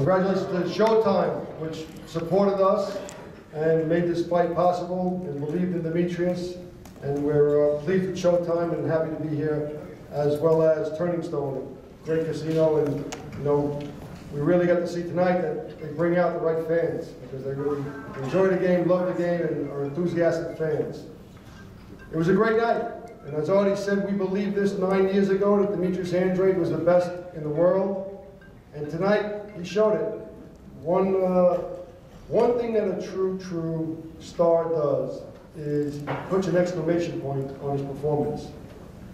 Congratulations to Showtime, which supported us and made this fight possible and believed in Demetrius. And we're pleased with Showtime and happy to be here, as well as Turning Stone, a great casino. And you know, we really got to see tonight that they bring out the right fans because they really enjoy the game, love the game, and are enthusiastic fans. It was a great night. And as Artie said, we believed this 9 years ago that Demetrius Andrade was the best in the world. And tonight, he showed it. One thing that a true star does is he puts an exclamation point on his performance.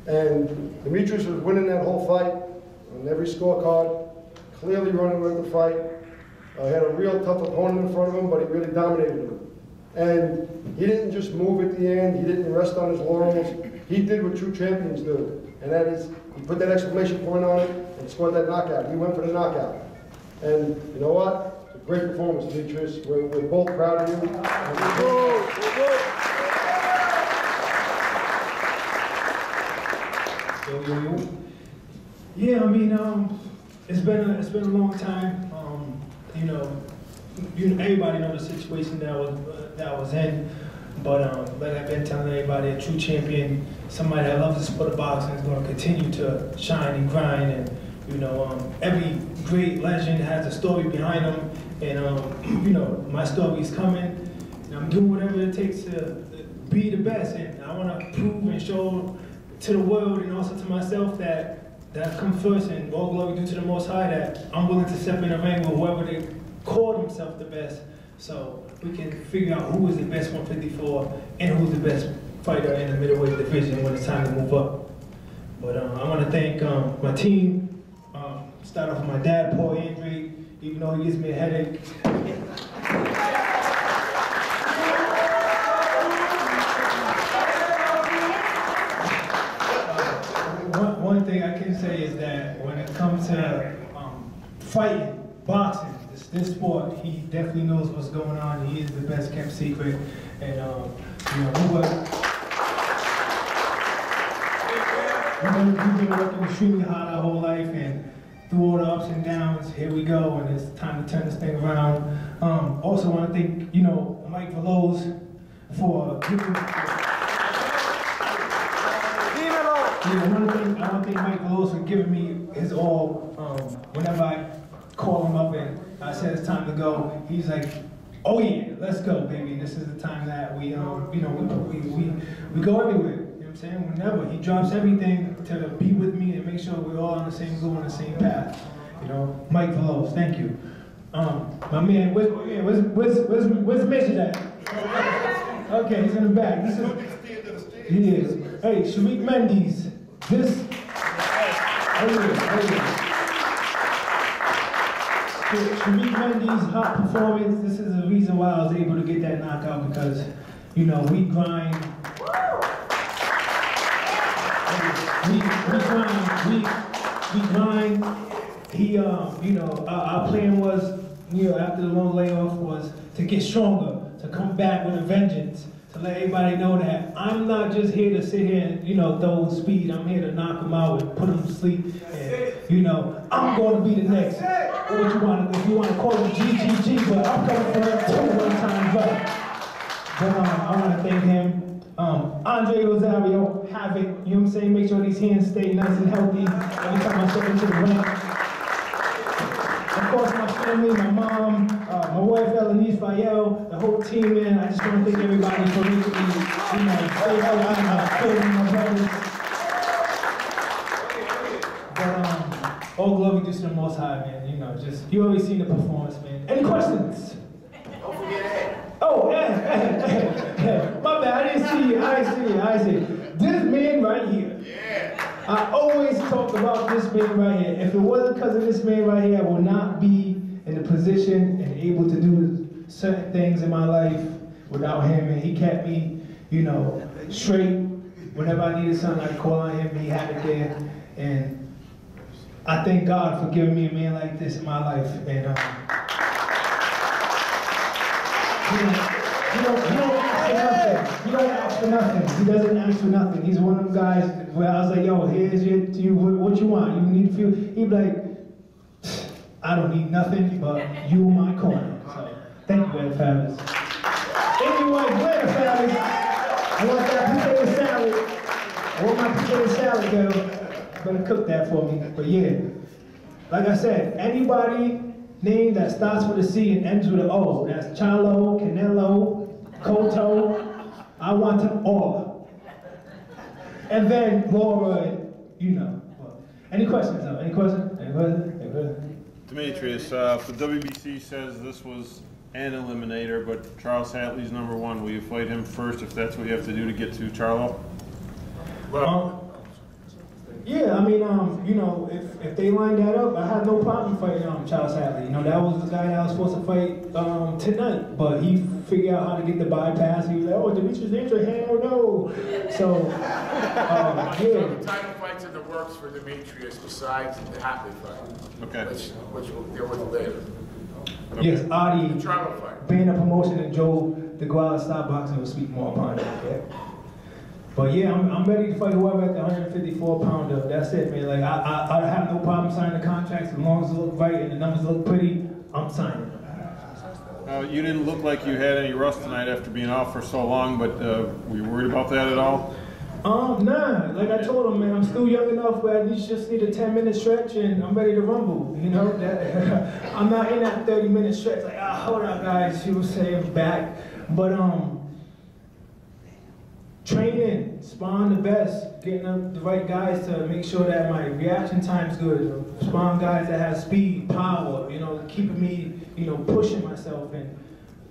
And Demetrius was winning that whole fight on every scorecard, clearly running with the fight. He had a real tough opponent in front of him, but he really dominated him. And he didn't just move at the end, he didn't rest on his laurels. He did what true champions do, and that is, he put that exclamation point on it and scored that knockout. He went for the knockout. And you know what? It's a great performance, Demetrius. We're both proud of you. Yeah, I mean, it's been a long time. You know, everybody knows the situation that I was in. But like I've been telling everybody, a true champion, somebody that loves the sport of boxing, is going to continue to shine and grind. And you know, every great legend has a story behind them. And you know, my story is coming. And I'm doing whatever it takes to be the best. And I want to prove and show to the world and also to myself that I've come first, and all glory due to the Most High, that I'm willing to step in the ring with whoever they call themselves the best. So we can figure out who is the best 154 and who's the best fighter in the middleweight division when it's time to move up. But I want to thank my team. Start off with my dad, Paul Andrade, even though he gives me a headache. One thing I can say is that when it comes to fighting, boxing, this sport, he definitely knows what's going on. He is the best kept secret, and you know, we've been working extremely hard our whole life, and through all the ups and downs, here we go, and it's time to turn this thing around. Also, want to thank Mike Veloz for giving. I want to thank Mike Veloz for giving me his all. Whenever I call him up and I said it's time to go, he's like, "Oh yeah, let's go, baby." This is the time that we go everywhere. You know what I'm saying? Whenever he drops everything to be with me and make sure we're all on the same goal, on the same path. You know, Mike Veloz, thank you. My man, where's Mitch at? Okay, he's in the back. He is. Hey, Sharik Mendes. This. Sharik Mendes' hot performance. This is the reason why I was able to get that knockout, because we grind. We grind. He, our plan was, after the long layoff, was to get stronger, to come back with a vengeance, to let everybody know that I'm not just here to sit here and, throw speed. I'm here to knock them out and put them to sleep. And, I'm going to be the next. What you want, if you want to call it GGG, but I'm coming for that too one time, but I want to thank him. Andre Rosario, have it, you know what I'm saying? Make sure these hands stay nice and healthy every time I step into the ring. Of course, my family, my mom, my wife, Elenise Fayel, the whole team, man. I just want to thank everybody for making me, stay alive, my family, my brothers. But all glory to the Most High, man. You always seen the performance, man. Any questions? Don't forget Ed. Oh, Ed. My bad, I didn't see you. This man right here. Yeah. I always talk about this man right here. If it wasn't because of this man right here, I would not be in the position and able to do certain things in my life without him. And he kept me, straight. Whenever I needed something, I'd call on him. He had it there. And I thank God for giving me a man like this in my life. And he don't ask for nothing. He doesn't ask for nothing. He's one of them guys where I was like, yo, here's what you want. You need to feel. He'd be like, I don't need nothing but you in my corner. So thank you, Ed Fabulous. Anyway, Atlanta Fabulous, I want that potato salad. I want my potato salad, girl. Better cook that for me. But yeah, like I said, anybody name that starts with a C and ends with an O, that's Chalo, Canelo, Koto, I want them all. And then Laura, you know. Any questions though? Any questions? Any questions? Any questions? Demetrius, the WBC says this was an eliminator, but Charles Hatley's #1. Will you fight him first if that's what you have to do to get to Charlo? Yeah, I mean, you know, if they line that up, I had no problem fighting Charles Hatley. You know, that was the guy that I was supposed to fight tonight, but he figured out how to get the bypass. He was like, oh, Demetrius Andre, hell no. So, yeah. So the title fights in the works for Demetrius besides the Hatley fight. Okay. Which we'll deal with later. Okay. Yes, Adi, The Charlo fight. being a promotion, and Joe to go out and stop boxing will speak more upon that. Yeah. But yeah, I'm ready to fight whoever at the 154-pounder. That's it, man. Like I have no problem signing the contracts as long as it look right and the numbers look pretty. I'm signing. You didn't look like you had any rust tonight after being off for so long, but were you worried about that at all? Nah. Like I told him, man, I'm still young enough where I just need a 10-minute stretch and I'm ready to rumble. You know, I'm not in that 30-minute stretch. Like, hold up, guys. She was saying back, but training, sparring the best, getting up the right guys to make sure that my reaction time's good. Sparring guys that have speed, power, you know, keeping me, you know, pushing myself and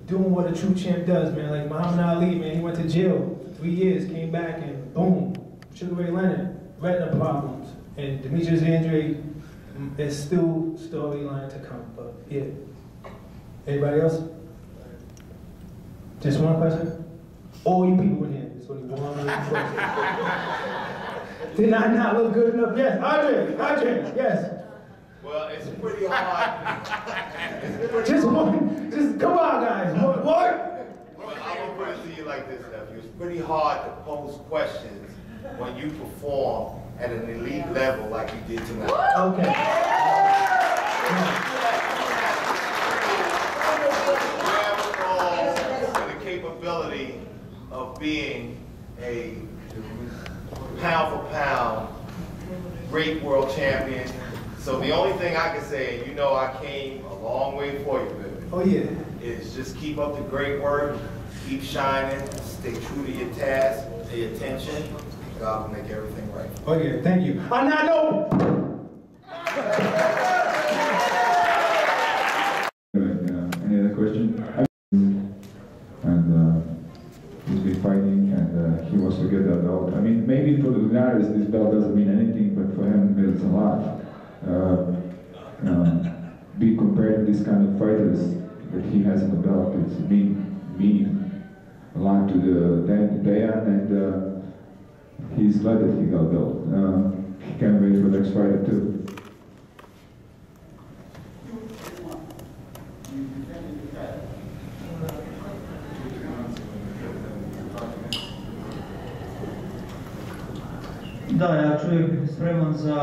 doing what a true champ does, man. Like Muhammad Ali, man, he went to jail for 3 years, came back and boom, Sugar Ray Leonard, retina problems. And Demetrius Andre is still storyline to come, but yeah. Anybody else? Just one question? All you people in here. Did I not look good enough? Yes, Andre, yes. Well, it's pretty hard. Just one, just come on, guys. What? Well, I will put it to you like this, nephew. It's pretty hard to pose questions when you perform at an elite level like you did tonight. Okay. The capability of being a pound for pound great world champion. So the only thing I can say, and you know I came a long way for you, baby. Oh yeah. Is just keep up the great work, keep shining, stay true to your task, pay attention. God will make everything right. Oh yeah, thank you. Anano! Any other question? And he's been fighting, and he wants to get that belt. I mean, maybe for the Linares this belt doesn't mean anything, but for him it's a lot. Be compared to these kind of fighters that he has in the belt, it's meaning a lot to the Dayan, and he's glad that he got a belt. He can't wait for the next fighter too. Da, ja čovjek spreman za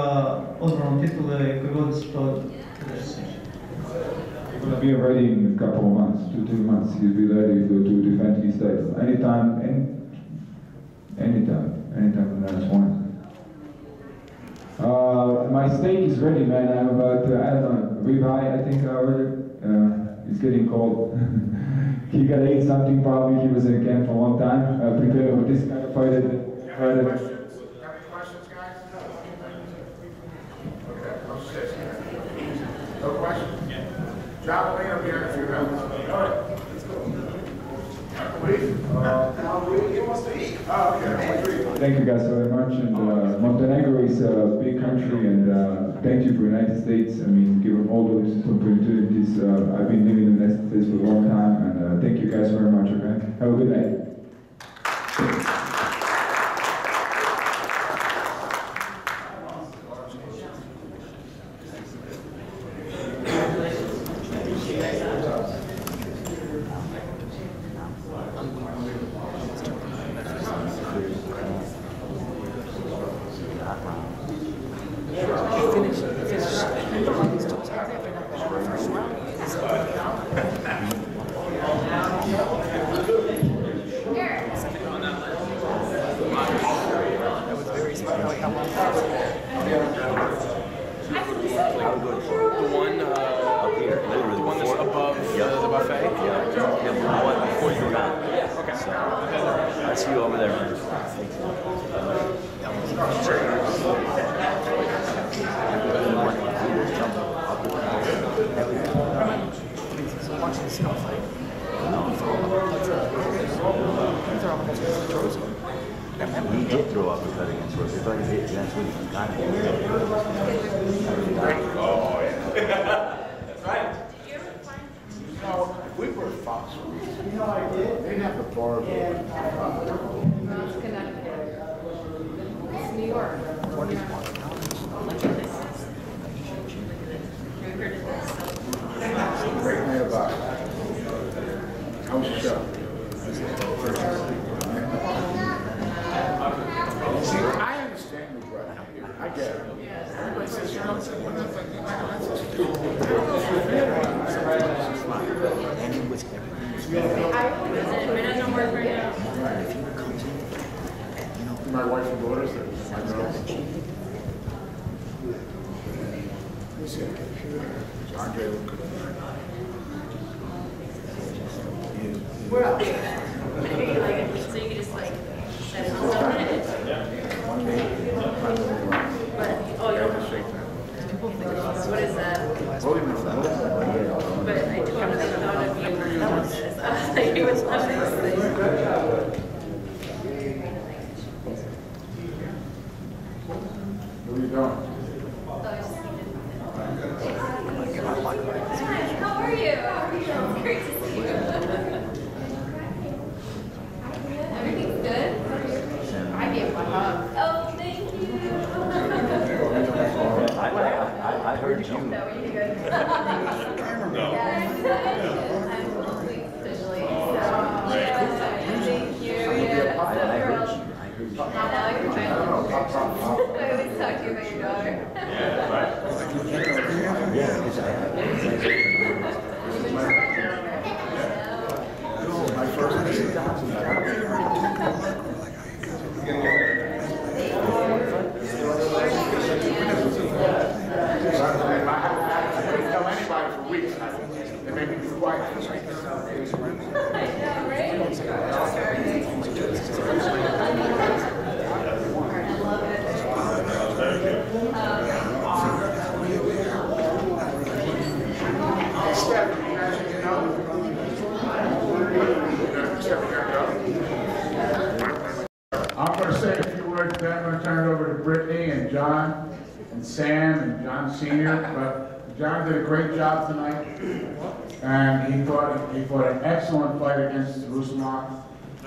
odbranu titule koji god se to desi. He's going to be ready in a couple of months, 2 months. He'll be ready to defend his title anytime, anytime the next one. My steak is ready, man. I'm about, I don't know, ribeye, I think I ordered. It's getting cold. He got ate something probably. He was in camp for a long time, preparing for this kind of fight. Any questions, guys? Okay, I'm six. No questions? John Molina will be here in a few minutes. All right, let's go. He wants to eat. Oh, okay. Thank you guys very much. And Montenegro is a big country, and thank you for the United States. I mean, give them all those opportunities. I've been living in the United States for a long time, and thank you guys very much, okay? Have a good night. He did throw up a cut against Rose. If I could hit next week, he got it. Oh, yeah. That's right. You know, if we were Fox, they'd have the bar open. No, it's Connecticut. It's New York. Look at this. Have you heard of this? Great night about it. How was the show? See, I understand the brother. I get it. Everybody says, you know, it's one of the things. And it was everything. It doesn't work right now. If you come to you know, My wife and daughters, my girls. Andre looked good. Well, so you can just like set it on something. One day, But, oh, you don't. So what is that? Rolling with that. But I totally thought of you for this. I was like, it was one of those things. What are you doing? Hi, how are you? It's great to see you. Everything's good? I gave one hug. Oh, thank you. I heard you. No, you good? Yes, I'm mostly officially. Thank you. Yeah, I heard girls. you. I heard you. Now you're trying to I always talk to you about your daughter. Yeah, because I have. My first I didn't tell anybody for weeks. They made me be quiet. I'm going to say a few words, then I'm going to turn it over to Brittany and John and Sam and John Sr. But John did a great job tonight, and he fought an excellent fight against Ruslan.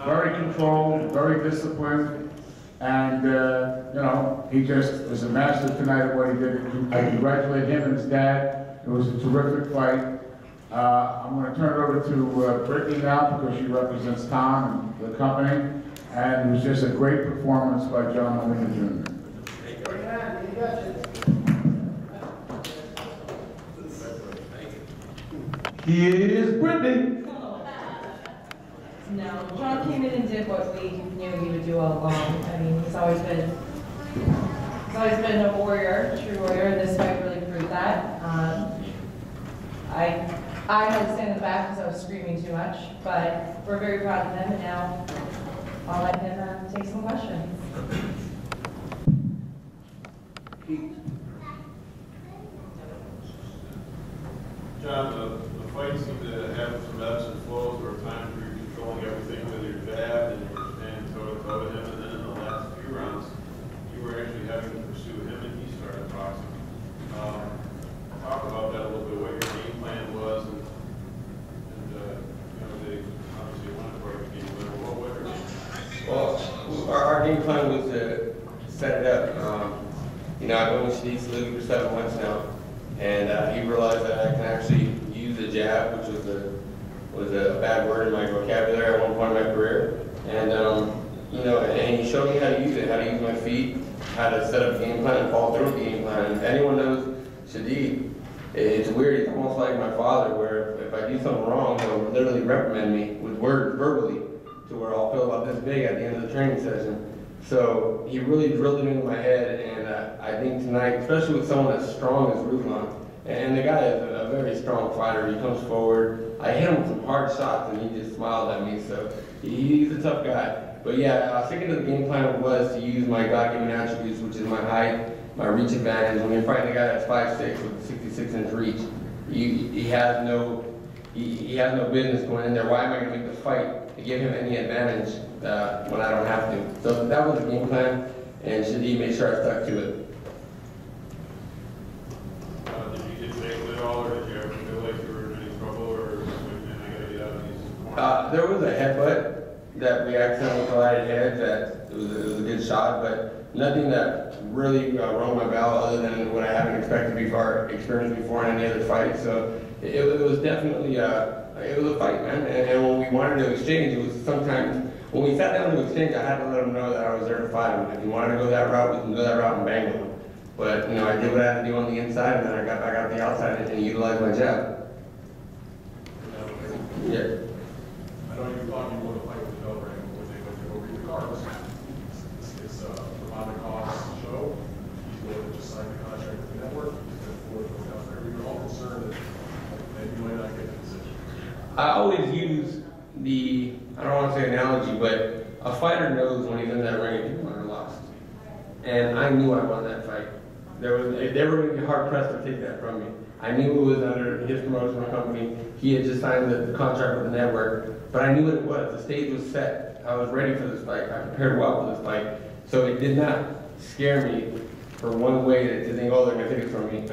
Very controlled, very disciplined, and you know, he just was a master tonight at what he did. I congratulate him and his dad. It was a terrific fight. I'm going to turn it over to Brittany now because she represents Tom and the company. And it was just a great performance by John Molina Jr. Here is Brittany. No, John came in and did what we knew he would do all along. I mean, he's always been a warrior, a true warrior, and this fight really proved that. I had to stand in the back because I was screaming too much, but we're very proud of him, and now I'll let him take some questions. John, the fight seemed to have some ebbs and flows. There were times where you're controlling everything with your jab and you were standing toe-to-toe with him, and then in the last few rounds, you were actually having to pursue him and he started boxing. Talk about that a little bit, what your game plan was, and you know, they obviously wanted for the game plan. What was your game plan? Well, our game plan was to set it up. You know, I've been with Steve Slick for 7 months now, and he realized that I can actually use the jab, which was a bad word in my vocabulary at one point in my career. And you know, and he showed me how to use it, how to use my feet, how to set up a game plan and follow through with the game plan. And if anyone knows Shadid, it's weird. He's almost like my father, where if I do something wrong, he'll literally reprimand me with words verbally, to where I'll feel about this big at the end of the training session. So he really drilled it into my head, and I think tonight, especially with someone as strong as Ruslan, and the guy is a very strong fighter. He comes forward. I hit him with some hard shots, and he just smiled at me. So he's a tough guy. But yeah, sticking to the game plan was to use my God-given attributes, which is my height, my reach advantage. When you're fighting a guy that's 5'6" with a 66-inch reach, he has no business going in there. Why am I going to make the fight to give him any advantage when I don't have to? So that was the game plan, and Shadi made sure I stuck to it. Did you get taken at all, or did you ever feel like you were in any trouble, or man, I gotta get out of these corners? There was a headbutt that we accidentally collided heads. That it was a good shot, but nothing that really rung my bell other than what I haven't experienced before in any other fight. So it was definitely it was a fight, man. And when we wanted to exchange, it was sometimes when we sat down to exchange, I had to let him know that I was there to fight him. If he wanted to go that route, we can go that route and bang him. But you know, I did what I had to do on the inside, and then I got back out the outside and utilized my jab. Yeah. I know you thought you would have fight with the Belgrade when they went to go read the cards. It's Provodnikov's show. He's willing to just sign the contract with the network. He's going to forward it out there. You're all concerned that maybe you might not get the decision. I always use I don't want to say analogy, but a fighter knows when he's in that ring if he won or lost. And I knew I won that fight. They were going to be hard pressed to take that from me. I knew it was under his promotional company. He had just signed the contract with the network, but I knew what it was. The stage was set. I was ready for this fight. I prepared well for this fight. So it did not scare me for one way to think, oh, they're going to take it from me.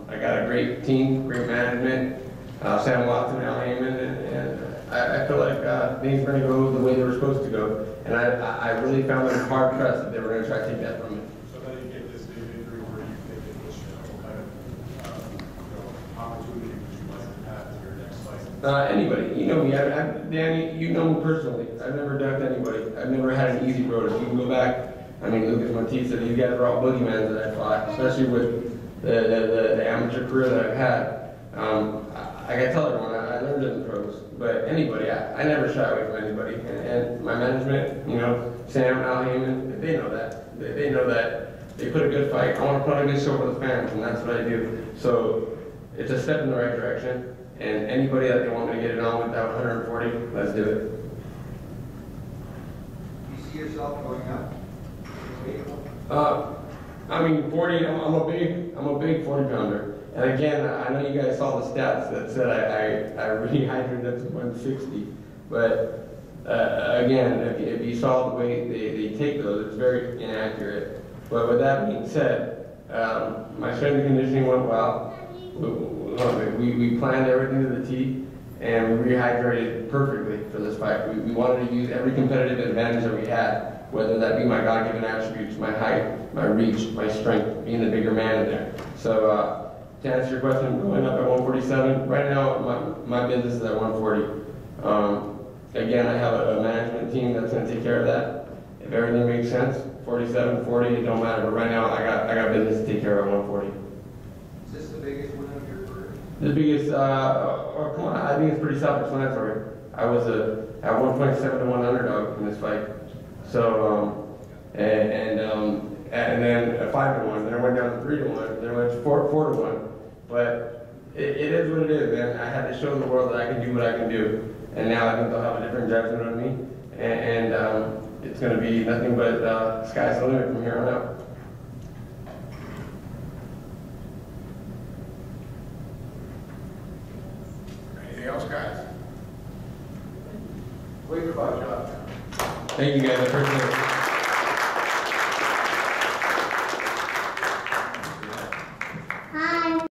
I got a great team, great management, Sam Watson, Al Heyman, and I feel like things were going to go the way they were supposed to go. And I really found it hard pressed that they were going to try to take that from me. So then you get this big injury where you think it was, kind of opportunity that you might have had in your next fight. Anybody, you know me, Danny, you know me personally. I've never ducked anybody. I've never had an easy road. If you can go back, I mean, Lucas Matissa, these guys are all boogeymans that I fought, especially with the amateur career that I've had. I gotta tell everyone, I learned it in the pros, but anybody, I never shy away from anybody. And my management, you know, Sam, Al Heyman, they know that. They know that they put a good fight. I want to put on a good show for the fans, and that's what I do. So it's a step in the right direction. And anybody that they want me to get it on with that 140, let's do it. You see yourself going up? I mean, 40. I'm a big 40-pounder. And again, I know you guys saw the stats that said I rehydrated up to 160. But again, if you saw the way they take those, it's very inaccurate. But with that being said, my strength and conditioning went well. We planned everything to the T, and we rehydrated perfectly for this fight. We wanted to use every competitive advantage that we had, whether that be my God-given attributes, my height, my reach, my strength, being the bigger man in there. So to answer your question, going up at 147, right now my business is at 140. Again, I have a management team that's going to take care of that. If everything makes sense, 47, 40, it don't matter. But right now, I got business to take care of at 140. Is this the biggest win of your career? The biggest, come on, I think it's pretty self-explanatory. I was at 1.7 to 1 underdog in this fight. So, and then 5 to 1. Then I went down to 3 to 1. Then I went to 4 to 1. But it is what it is, man. I had to show the world that I can do what I can do. And now I think they'll have a different judgment on me. And it's going to be nothing but sky's the limit from here on out. Anything else, guys? Wait for Bob. Thank you guys. I appreciate it.